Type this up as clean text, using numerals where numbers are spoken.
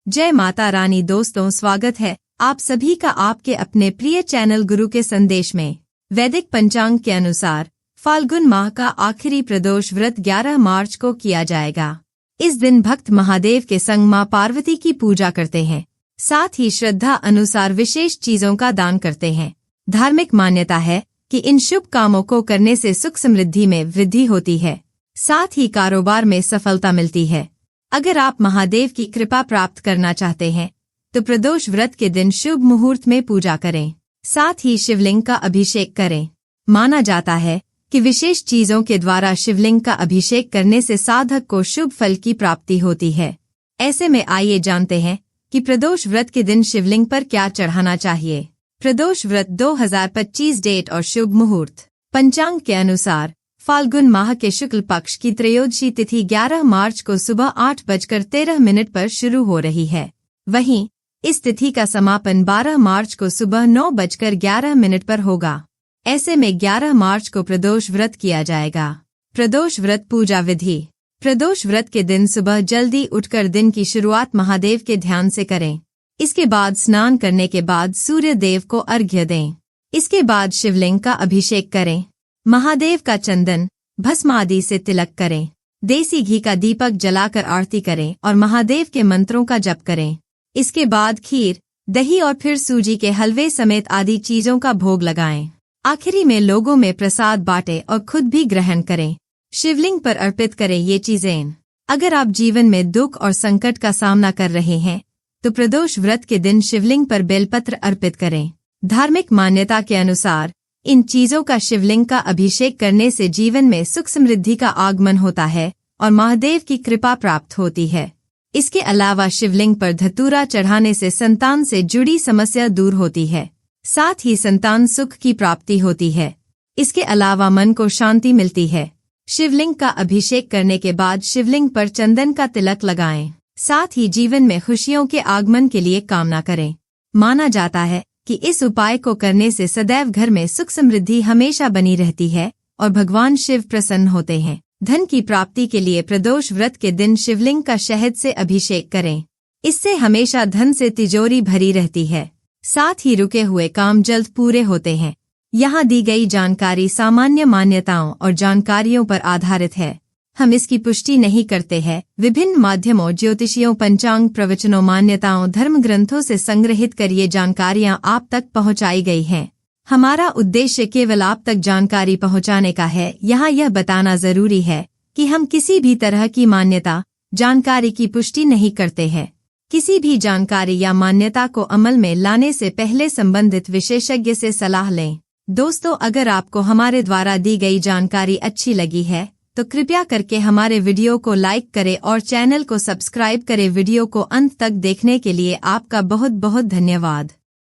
जय माता रानी। दोस्तों, स्वागत है आप सभी का आपके अपने प्रिय चैनल गुरु के संदेश में। वैदिक पंचांग के अनुसार फाल्गुन माह का आखिरी प्रदोष व्रत 11 मार्च को किया जाएगा। इस दिन भक्त महादेव के संग मां पार्वती की पूजा करते हैं, साथ ही श्रद्धा अनुसार विशेष चीजों का दान करते हैं। धार्मिक मान्यता है कि इन शुभ कामों को करने से सुख समृद्धि में वृद्धि होती है, साथ ही कारोबार में सफलता मिलती है। अगर आप महादेव की कृपा प्राप्त करना चाहते हैं तो प्रदोष व्रत के दिन शुभ मुहूर्त में पूजा करें, साथ ही शिवलिंग का अभिषेक करें। माना जाता है कि विशेष चीजों के द्वारा शिवलिंग का अभिषेक करने से साधक को शुभ फल की प्राप्ति होती है। ऐसे में आइए जानते हैं कि प्रदोष व्रत के दिन शिवलिंग पर क्या चढ़ाना चाहिए। प्रदोष व्रत 2025 डेट और शुभ मुहूर्त। पंचांग के अनुसार फाल्गुन माह के शुक्ल पक्ष की त्रयोदशी तिथि 11 मार्च को सुबह 8:13 पर शुरू हो रही है। वहीं इस तिथि का समापन 12 मार्च को सुबह 9:11 पर होगा। ऐसे में 11 मार्च को प्रदोष व्रत किया जाएगा। प्रदोष व्रत पूजा विधि। प्रदोष व्रत के दिन सुबह जल्दी उठकर दिन की शुरुआत महादेव के ध्यान से करें। इसके बाद स्नान करने के बाद सूर्य देव को अर्घ्य दें। इसके बाद शिवलिंग का अभिषेक करें। महादेव का चंदन, भस्म आदि से तिलक करें। देसी घी का दीपक जलाकर आरती करें और महादेव के मंत्रों का जप करें। इसके बाद खीर, दही और फिर सूजी के हलवे समेत आदि चीजों का भोग लगाएं। आखिरी में लोगों में प्रसाद बांटें और खुद भी ग्रहण करें। शिवलिंग पर अर्पित करें ये चीजें। अगर आप जीवन में दुख और संकट का सामना कर रहे हैं तो प्रदोष व्रत के दिन शिवलिंग पर बेलपत्र अर्पित करें। धार्मिक मान्यता के अनुसार इन चीजों का शिवलिंग का अभिषेक करने से जीवन में सुख समृद्धि का आगमन होता है और महादेव की कृपा प्राप्त होती है। इसके अलावा शिवलिंग पर धतूरा चढ़ाने से संतान से जुड़ी समस्या दूर होती है, साथ ही संतान सुख की प्राप्ति होती है। इसके अलावा मन को शांति मिलती है। शिवलिंग का अभिषेक करने के बाद शिवलिंग पर चंदन का तिलक लगाएं, साथ ही जीवन में खुशियों के आगमन के लिए कामना करें। माना जाता है कि इस उपाय को करने से सदैव घर में सुख समृद्धि हमेशा बनी रहती है और भगवान शिव प्रसन्न होते हैं। धन की प्राप्ति के लिए प्रदोष व्रत के दिन शिवलिंग का शहद से अभिषेक करें। इससे हमेशा धन से तिजोरी भरी रहती है, साथ ही रुके हुए काम जल्द पूरे होते हैं। यहाँ दी गई जानकारी सामान्य मान्यताओं और जानकारियों पर आधारित है, हम इसकी पुष्टि नहीं करते हैं। विभिन्न माध्यमों, ज्योतिषियों, पंचांग, प्रवचनों, मान्यताओं, धर्म ग्रंथों से संग्रहित कर ये जानकारियाँ आप तक पहुँचाई गई हैं। हमारा उद्देश्य केवल आप तक जानकारी पहुँचाने का है। यहाँ यह बताना जरूरी है कि हम किसी भी तरह की मान्यता, जानकारी की पुष्टि नहीं करते हैं। किसी भी जानकारी या मान्यता को अमल में लाने से पहले संबंधित विशेषज्ञ से सलाह लें। दोस्तों, अगर आपको हमारे द्वारा दी गई जानकारी अच्छी लगी है तो कृपया करके हमारे वीडियो को लाइक करें और चैनल को सब्सक्राइब करें। वीडियो को अंत तक देखने के लिए आपका बहुत बहुत धन्यवाद।